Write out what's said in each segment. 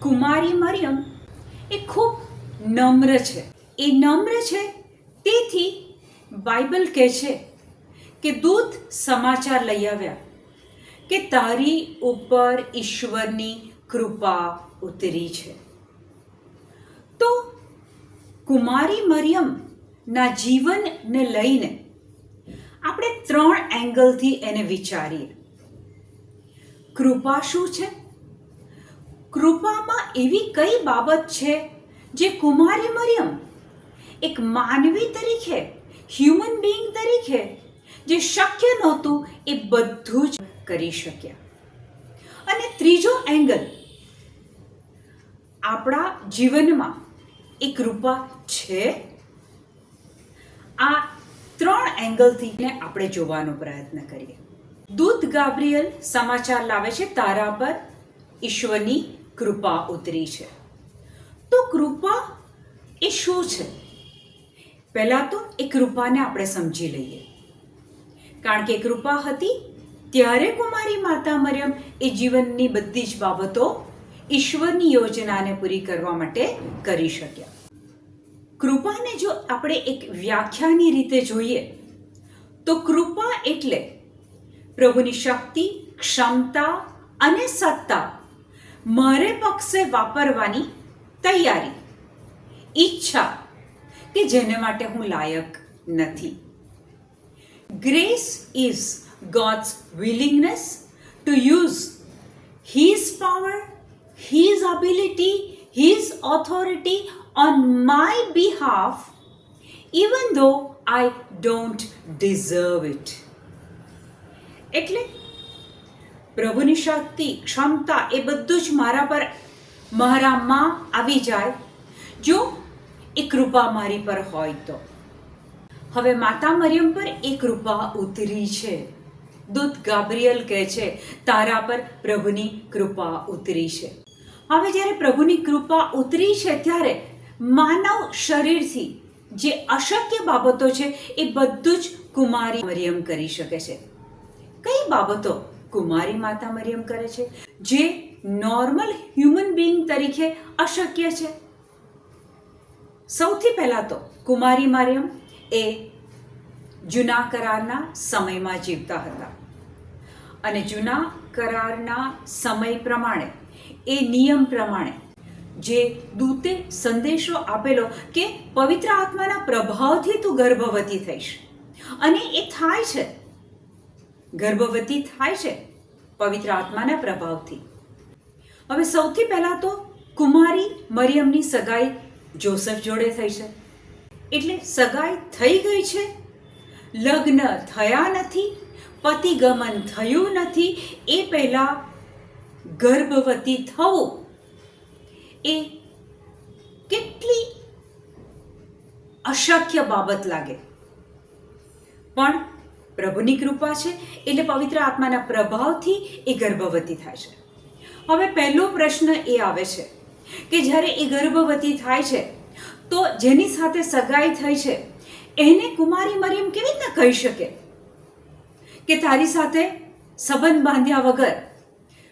કુમારી મરિયમ એ ખૂબ નમ્ર છે. એ નમ્ર છે તેથી બાઇબલ કહે છે કે દૂત સમાચાર લઈ આવ્યા કે તારી ઉપર ઈશ્વરની કૃપા ઉતરી છે. તો કુમારી મરિયમના જીવનને લઈને આપણે 3 એંગલથી એને વિચારીએ. કૃપા શું છે? કૃપામાં એવી કઈ બાબત છે જે કુમારી મરિયમ એક માનવી તરીકે, હ્યુમન બીઈંગ તરીકે જે શક્ય નહોતું એ બધું જ કરી શક્યા. અને ત્રીજો એંગલ, આપણા જીવનમાં એ કૃપા છે. આ 3 એંગલથી આપણે જોવાનો પ્રયત્ન કરીએ. દૂત ગાબ્રિયલ સમાચાર લાવે છે તારા પર ઈશ્વરની કૃપા ઉતરી છે. તો કૃપા એ શું છે? પહેલાં તો એ કૃપાને આપણે સમજી લઈએ. કારણ કે કૃપા હતી ત્યારે કુમારી માતા મરિયમ એ જીવનની બધી જ બાબતો ઈશ્વરની યોજનાને પૂરી કરવા માટે કરી શક્યા. કૃપાને જો આપણે એક વ્યાખ્યાની રીતે જોઈએ તો કૃપા એટલે પ્રભુની શક્તિ, ક્ષમતા અને સત્તા મારે પક્ષે વાપરવાની તૈયારી, ઈચ્છા કે જેને માટે હું લાયક નથી. Grace is God's willingness to use His power, His ability, His authority on my behalf, even though I don't deserve it. એટલે પ્રભુની શક્તિ, ક્ષમતા એ બધું જ મારામાં આવી જાય જો એ કૃપા મારી પર હોય તો. હવે માતા મરિયમ પર એ કૃપા ઉતરી છે. દૂત ગાબ્રિયલ કહે છે તારા પર પ્રભુની કૃપા ઉતરી છે. હવે જ્યારે પ્રભુની કૃપા ઉતરી છે ત્યારે માનવ શરીરથી જે અશક્ય બાબતો છે એ બધું જ કુમારી મરિયમ કરી શકે છે. કઈ બાબતો કુમારી માતા મરિયમ કરે છે જે નોર્મલ હ્યુમન બીઈંગ તરીકે અશક્ય છે? સૌથી પહેલાં તો કુમારી મરિયમ એ જૂના કરારના સમયમાં જીવતા હતા અને જૂના કરારના સમય પ્રમાણે, એ નિયમ પ્રમાણે જે દૂતે સંદેશો આપેલો કે પવિત્ર આત્માના પ્રભાવથી તું ગર્ભવતી થઈશ, અને એ થાય છે, ગર્ભવતી થાય છે પવિત્ર આત્માના પ્રભાવથી. હવે સૌથી પહેલાં તો કુમારી મરિયમની સગાઈ જોસેફ જોડે થઈ છે. એટલે સગાઈ થઈ ગઈ છે, લગ્ન થયા નથી, પતિગમન થયું નથી, એ પહેલાં ગર્ભવતી થવું એ કેટલી અશક્ય બાબત લાગે. પણ પ્રભુની કૃપા છે એટલે પવિત્ર આત્માના પ્રભાવથી એ ગર્ભવતી થાય છે. હવે પહેલો પ્રશ્ન એ આવે છે કે જ્યારે એ ગર્ભવતી થાય છે તો જેની સાથે સગાઈ થઈ છે એને કુમારી મરિયમ કેવી રીતના કહી શકે કે તારી સાથે સંબંધ બાંધ્યા વગર,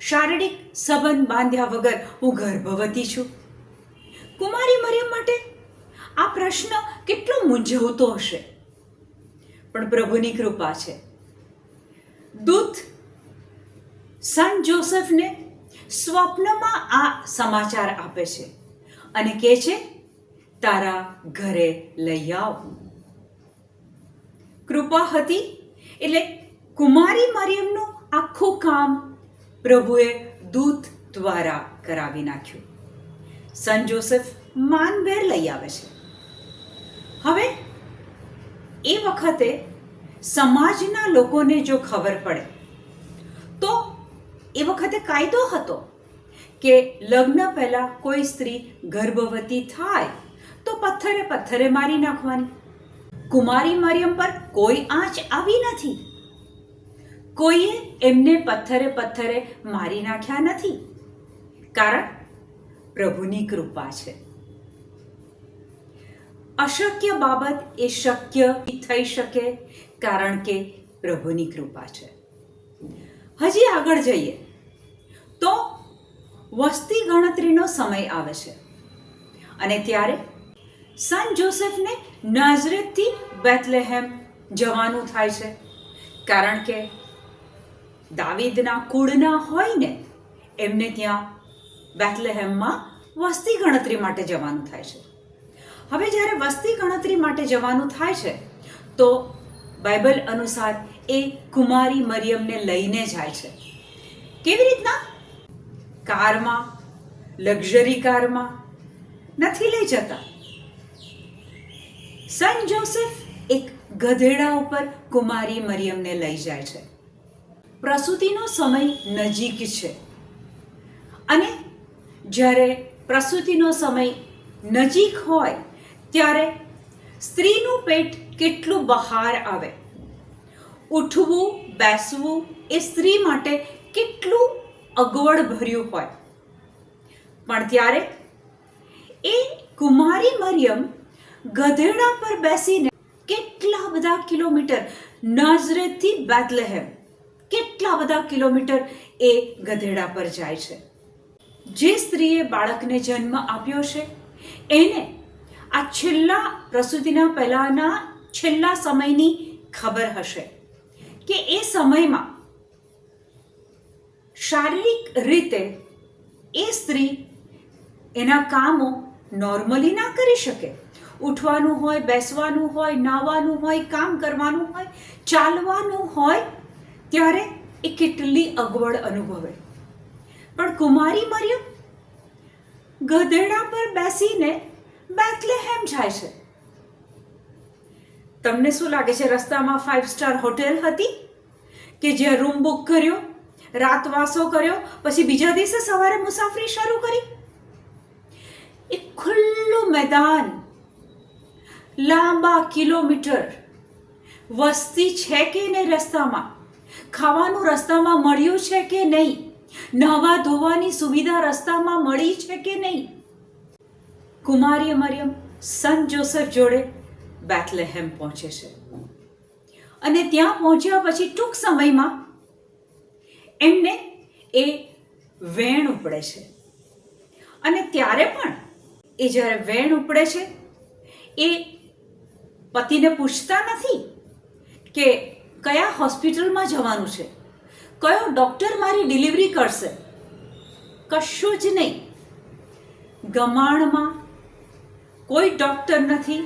શારીરિક સંબંધ બાંધ્યા વગર હું ગર્ભવતી છું? કુમારી મરિયમ માટે આ પ્રશ્ન કેટલો મૂંઝવતો હશે. પણ પ્રભુની કૃપા છે. દૂત સન જોસેફને સ્વપ્નમાં આ સમાચાર આપે છે અને કહે છે તારા ઘરે લઈ આવ. કૃપા હતી એટલે કુમારી મરિયમનું આખું કામ પ્રભુએ દૂત દ્વારા કરાવી નાખ્યું. સન જોસેફ માનભેર લઈ આવે છે. હવે એ વખતે સમાજના લોકોને જો ખબર પડે તો એ વખતે કાયદો હતો કે લગ્ન પહેલાં કોઈ સ્ત્રી ગર્ભવતી થાય તો પથ્થરે મારી નાખવાની. કુમારી મરિયમ પર કોઈ આંચ આવી નથી. કોઈએ એમને પથ્થરે મારી નાખ્યા નથી, કારણ પ્રભુની કૃપા છે. અશક્ય બાબત એ શક્ય થઈ શકે કારણ કે પ્રભુની કૃપા છે. હજી આગળ જઈએ તો વસ્તી ગણતરીનો સમય આવે છે અને ત્યારે સન જોસેફને નાઝરેથથી બેથલેહેમ જવાનું થાય છે, કારણ કે દાવીદના કુળના હોય ને એમને ત્યાં બેથલેહેમમાં વસ્તી ગણતરી માટે જવાનું થાય છે. હવે જ્યારે વસ્તી ગણતરી માટે જવાનું થાય છે તો બાઇબલ અનુસાર એ કુમારી મરિયમને લઈને જાય છે. કેવી રીતના? કારમાં, લક્ઝરી કારમાં નથી લઈ જતા. સન જોસેફ એક ગધેડા ઉપર કુમારી મરિયમને લઈ જાય છે. પ્રસૂતિનો સમય નજીક છે અને જ્યારે પ્રસૂતિનો સમય નજીક હોય ત્યારે સ્ત્રીનું પેટ કેટલું બહાર આવે, ઉઠવું બેસવું એ સ્ત્રી માટે કેટલું અગવડ ભર્યું હોય. પણ ત્યારે એ કુમારી મરિયમ ગધેડા પર બેસીને કેટલા બધા કિલોમીટર, નાઝરેથથી બેથલેહેમ કેટલા બધા કિલોમીટર એ ગધેડા પર જાય છે. જે સ્ત્રીએ બાળકને જન્મ આપ્યો છે એને આ છેલ્લા પ્રસૂતિના પહેલાના છેલ્લા સમયની ખબર હશે કે એ સમયમાં શારીરિક રીતે એ સ્ત્રી એના કામો નોર્મલી ના કરી શકે. ઉઠવાનું હોય, બેસવાનું હોય, નાહવાનું હોય, કામ કરવાનું હોય, ચાલવાનું હોય ત્યારે એ કેટલી અગવડ અનુભવે. પણ કુમારી મરિયમ ગધેડા પર બેસીને બેથલેહેમ જાય છે. તમને શું લાગે છે, રસ્તામાં 5 સ્ટાર હોટેલ હતી કે જ્યાં રૂમ બુક કર્યો, રાતવાસો કર્યો, પછી બીજા દિવસે સવારે મુસાફરી શરૂ કરી? એક ખુલ્લું મેદાન, લાંબા કિલોમીટર, વસ્તી છે કે નહીં રસ્તામાં, ખાવાનું રસ્તામાં મળ્યું છે કે નહીં, નહાવા ધોવાની સુવિધા રસ્તામાં મળી છે કે નહીં. કુમારી મરિયમ સન જોસેફ જોડે બેથલેહેમ પહોંચે છે અને ત્યાં પહોંચ્યા પછી ટૂંક સમયમાં એમને એ વેણ ઉપડે છે. અને ત્યારે પણ એ જ્યારે વેણ ઉપડે છે એ પતિને પૂછતા નથી કે કયા હોસ્પિટલમાં જવાનું છે, કયો ડૉક્ટર મારી ડિલિવરી કરશે, કશું જ નહીં. ગમાણમાં કોઈ ડૉક્ટર નથી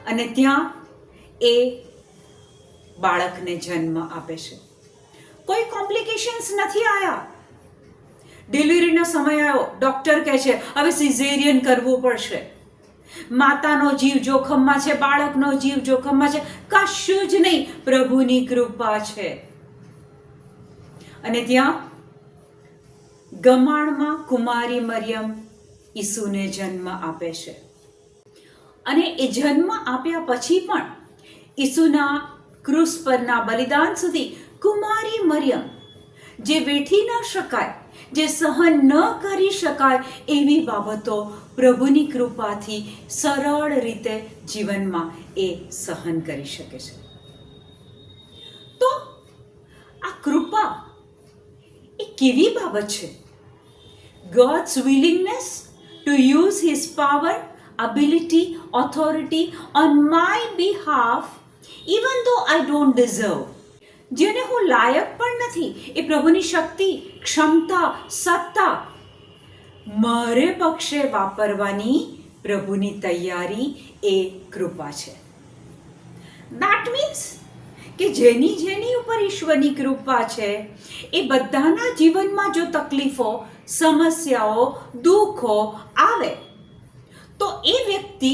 અને ત્યાં એ બાળકને જન્મ આપે છે. કોઈ કોમ્પ્લિકેશન્સ નથી આવ્યા. ડિલિવરીનો સમય આવ્યો, ડૉક્ટર કહે છે હવે સિઝેરિયન કરવું પડશે, માતાનો જીવ જોખમમાં છે, બાળકનો જીવ જોખમમાં છે. કશું જ નહીં, પ્રભુની કૃપા છે. અને ત્યાં ગમાણમાં કુમારી મરિયમ ઈસુને જન્મ આપે છે. અને એ જન્મ આપ્યા પછી પણ ઈસુના ક્રૂસ પરના બલિદાન સુધી કુમારી મરિયમ જે વેઠી ન શકાય, જે સહન ન કરી શકાય એવી બાબતો પ્રભુની કૃપાથી સરળ રીતે જીવનમાં એ સહન કરી શકે છે. તો આ કૃપા એ કેવી બાબત છે? God's willingness to use his power, ability, authority on my behalf even though I don't deserve. જેને હું લાયક પણ નથી, એ પ્રભુની શક્તિ, ક્ષમતા, સત્તા મારે પક્ષે વાપરવાની પ્રભુની તૈયારી એ કૃપા છે. That means કે જેની જેની ઉપર ઈશ્વરની કૃપા છે એ બધાના જીવનમાં જો તકલીફો, સમસ્યાઓ, દુઃખો આવે તો એ વ્યક્તિ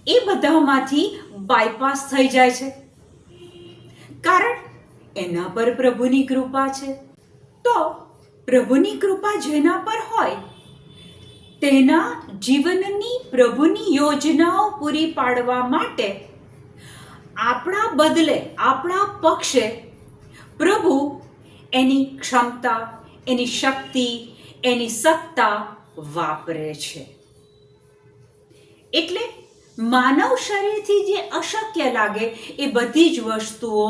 એ બધામાંથી બાયપાસ થઈ જાય છે, કારણ એના પર પ્રભુની કૃપા છે. તો પ્રભુની કૃપા જેના પર હોય તેના જીવનની પ્રભુની યોજનાઓ પૂરી પાડવા માટે આપણા બદલે, આપણા પક્ષે પ્રભુ એની ક્ષમતા, એની શક્તિ, એની સત્તા વાપરે છે. એટલે માનવ શરીરથી જે અશક્ય લાગે એ બધી જ વસ્તુઓ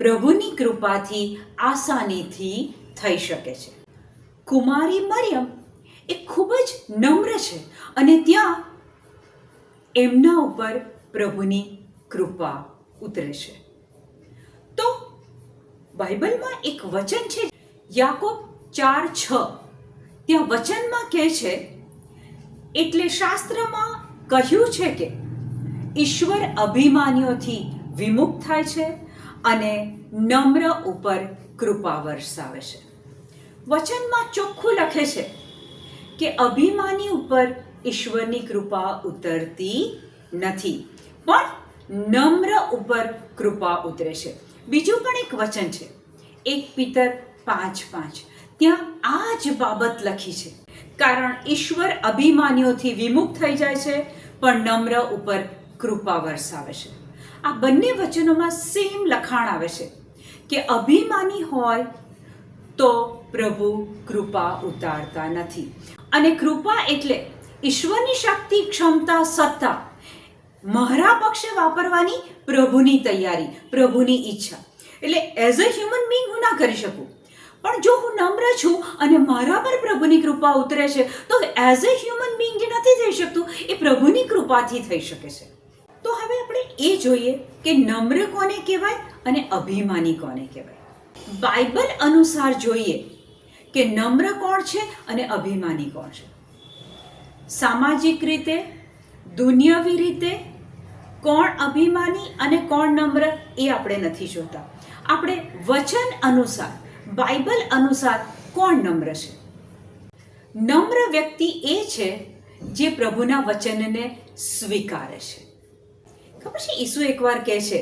પ્રભુની કૃપાથી આસાનીથી થઈ શકે છે. કુમારી મરિયમ એ ખૂબ જ નમ્ર છે અને ત્યાં એમના ઉપર પ્રભુની કૃપા ઉતરે છે. તો બાઇબલમાં એક વચન છે, યાકોબ 4:6, ત્યાં વચનમાં કહે છે, એટલે શાસ્ત્રમાં કહ્યું છે કે ઈશ્વર અભિમાનીઓથી વિમુખ થાય છે અને નમ્ર ઉપર કૃપા વરસાવે છે. વચનમાં ચોખ્ખું લખે છે કે અભિમાની ઉપર ઈશ્વરની કૃપા ઉતરતી નથી, પણ નમ્ર ઉપર કૃપા ઉતરે છે. બીજું પણ એક વચન છે, 1 Peter 5:5, ત્યાં આ જ બાબત લખી છે, કારણ ઈશ્વર અભિમાનીઓથી વિમુખ થઈ જાય છે પણ નમ્ર ઉપર કૃપા વરસાવે છે. આ બંને વચનોમાં સેમ લખાણ આવે છે કે અભિમાની હોય તો પ્રભુ કૃપા ઉતારતા નથી. અને કૃપા એટલે ઈશ્વરની શક્તિ, ક્ષમતા, સત્તા મારા પક્ષે વાપરવાની પ્રભુની તૈયારી, પ્રભુની ઈચ્છા. એટલે એઝ અ હ્યુમન બીંગ હું ના કરી શકું, પણ જો હું નમ્ર છું અને મારા પર પ્રભુની કૃપા ઉતરે છે તો એઝ અ હ્યુમન બીંગ જે નથી થઈ શકતું એ પ્રભુની કૃપાથી થઈ શકે છે. તો હવે આપણે એ જોઈએ કે નમ્ર કોને કહેવાય અને અભિમાની કોને કહેવાય. બાઇબલ અનુસાર જોઈએ કે નમ્ર કોણ છે અને અભિમાની કોણ છે. સામાજિક રીતે, દુનિયાવી રીતે કોણ અભિમાની અને કોણ નમ્ર એ આપણે નથી જોતા. આપણે વચન અનુસાર, બાઇબલ અનુસાર કોણ નમ્ર છે? નમ્ર વ્યક્તિ એ છે જે પ્રભુના વચનને સ્વીકારે છે. ખબર છે, ઈસુ એકવાર કહે છે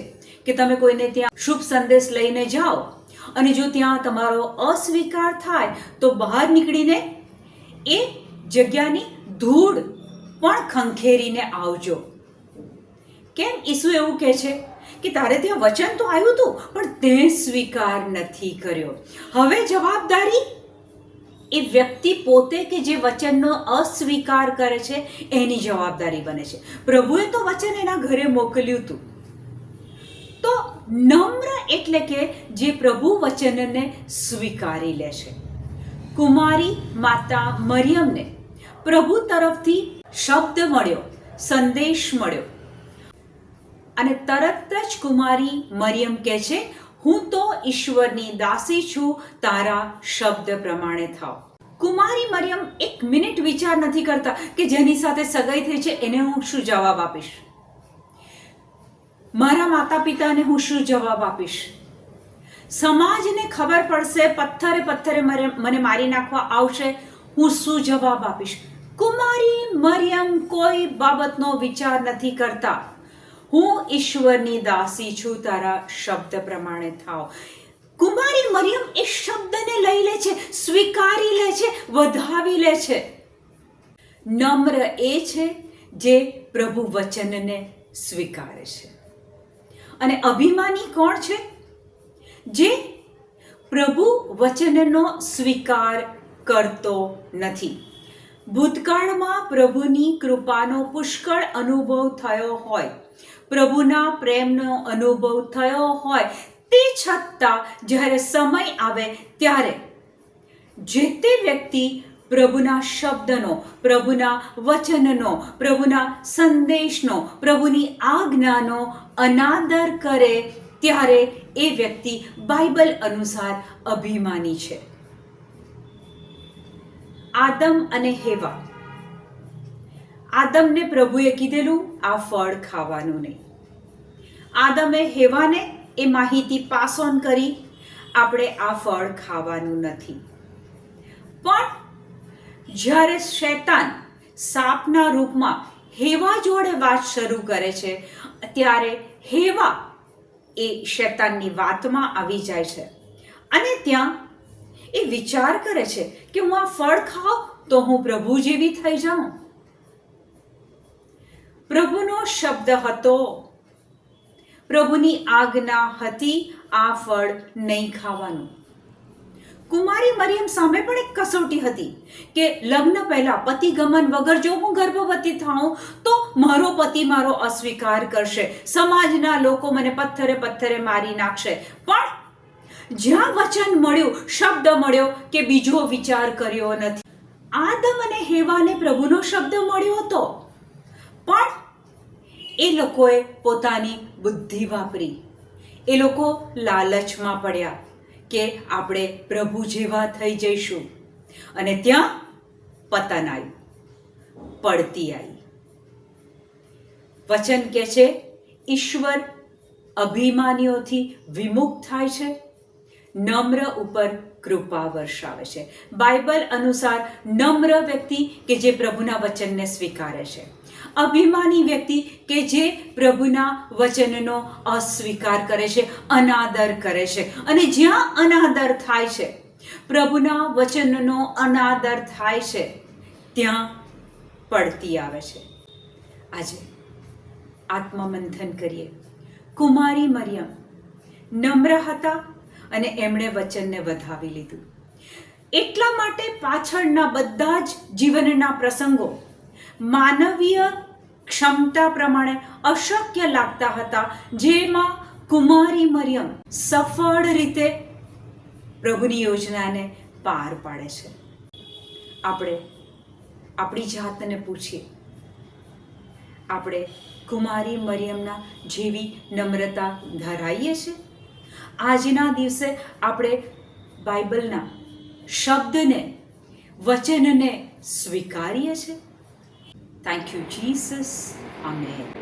કે તમે કોઈને ત્યાં શુભ સંદેશ લઈને જાઓ અને જો ત્યાં તમારો અસ્વીકાર થાય તો બહાર નીકળીને એ જગ્યાની ધૂળ પણ ખંખેરીને આવજો. કેમ ઈસુ એવું કહે છે કે તારે ત્યાં વચન તો આવ્યું હતું પણ તે સ્વીકાર નથી કર્યો. હવે જવાબદારી એ વ્યક્તિ પોતે કે જે વચનનો અસ્વીકાર કરે છે એની જવાબદારી બને છે. પ્રભુએ તો વચન એના ઘરે મોકલ્યું હતું. તો નમ્ર એટલે કે જે પ્રભુ વચનને સ્વીકારી લે છે. કુમારી માતા મરિયમને પ્રભુ તરફથી શબ્દ મળ્યો, સંદેશ મળ્યો અને તરત જ કુમારી મરિયમ કહે છે, હું તો ઈશ્વરની દાસી છું, તારા શબ્દ પ્રમાણે થાવ. કુમારી મરિયમ એક મિનિટ વિચાર નથી કરતા કે જેની સાથે સગાઈ થઈ છે એને હું શું જવાબ આપીશ, મારા માતા પિતાને હું શું જવાબ આપીશ, સમાજને ખબર પડશે, પથ્થરે પથ્થરે મને મારી નાખવા આવશે, હું શું જવાબ આપીશ. કુમારી મરિયમ કોઈ બાબતનો વિચાર નથી કરતા, હું ઈશ્વરની દાસી છું, તારા શબ્દ પ્રમાણે થાવ. કુમારી મરિયમ એ શબ્દને લઈ લે છે, સ્વીકારી લે છે, વધાવી લે છે. નમ્ર એ છે જે પ્રભુ વચનને સ્વીકારે છે. અને અભિમાની કોણ છે? જે પ્રભુ વચનનો સ્વીકાર કરતો નથી. ભૂતકાળમાં પ્રભુની કૃપાનો પુષ્કળ અનુભવ થયો હોય, પ્રભુના પ્રેમનો અનુભવ થયો હોય, તે છતાં જ્યારે સમય આવે ત્યારે જે તે વ્યક્તિ પ્રભુના શબ્દનો, પ્રભુના વચનનો, પ્રભુના સંદેશનો, પ્રભુની આજ્ઞાનો અનાદર કરે ત્યારે એ વ્યક્તિ બાઇબલ અનુસાર અભિમાની છે. આદમ અને હેવા, આદમને પ્રભુએ કીધેલું આ ફળ ખાવાનું નહીં. આદમે હેવાને એ માહિતી પાસ ઓન કરી, આપણે આ ફળ ખાવાનું નથી. પણ જ્યારે શૈતાન સાપના રૂપમાં હેવા જોડે વાત શરૂ કરે છે ત્યારે હેવા એ શૈતાનની વાતમાં આવી જાય છે અને ત્યાં એ વિચાર કરે છે કે હું આ ફળ ખાઉં તો હું પ્રભુ જેવી થઈ જાઉં. પ્રભુનો શબ્દ હતો, પ્રભુની આજ્ઞા હતી, આ ફળ નહીં ખાવાનું. કુમારી મરિયમ સામે પણ એક કસોટી હતી કે લગ્ન પહેલા પતિ ગમન વગર જો હું ગર્ભવતી થાઉં તો મારો પતિ મારો અસ્વીકાર કરશે, સમાજના લોકો મને પથ્થરે પથ્થરે મારી નાખશે. પણ જ્યાં વચન મળ્યું, શબ્દ મળ્યો કે બીજો વિચાર કર્યો નથી. આદમ અને હેવાને પ્રભુનો શબ્દ મળ્યો હતો, પણ એ લોકોએ પોતાની બુદ્ધિ વાપરી. એ લોકો લાલચમાં પડ્યા કે આપણે પ્રભુ જેવા થઈ જઈશું, અને ત્યાં પતન આવ્યું, પડતી આવી. વચન કહે છે, ઈશ્વર અભિમાનીઓથી વિમુખ થાય છે, નમ્ર ઉપર કૃપા વર્ષાવે છે. બાઇબલ અનુસાર નમ્ર વ્યક્તિ કે જે પ્રભુના વચનને સ્વીકારે છે, અભિમાની વ્યક્તિ કે જે પ્રભુના વચનનો અસ્વીકાર કરે છે, અનાદર કરે છે. અને જ્યાં અનાદર થાય છે, પ્રભુના વચનનો અનાદર થાય છે, ત્યાં પડતી આવે છે. આજે આત્મમંથન કરીએ. કુમારી મરિયમ નમ્ર હતા અને એમણે વચનને વધાવી લીધું. એટલા માટે પાછળના બધા જ જીવનના પ્રસંગો માનવીય ક્ષમતા પ્રમાણે અશક્ય લાગતા હતા, જેમાં કુમારી મરિયમ સફળ રીતે પ્રભુની યોજનાને પાર પાડે છે. આપણે આપણી જાતને પૂછીએ, આપણે કુમારી મરિયમના જેવી નમ્રતા ધરાવીએ છીએ? આજના દિવસે આપણે બાઇબલના શબ્દને, વચનને સ્વીકારીએ છીએ? Thank you Jesus. આમેન.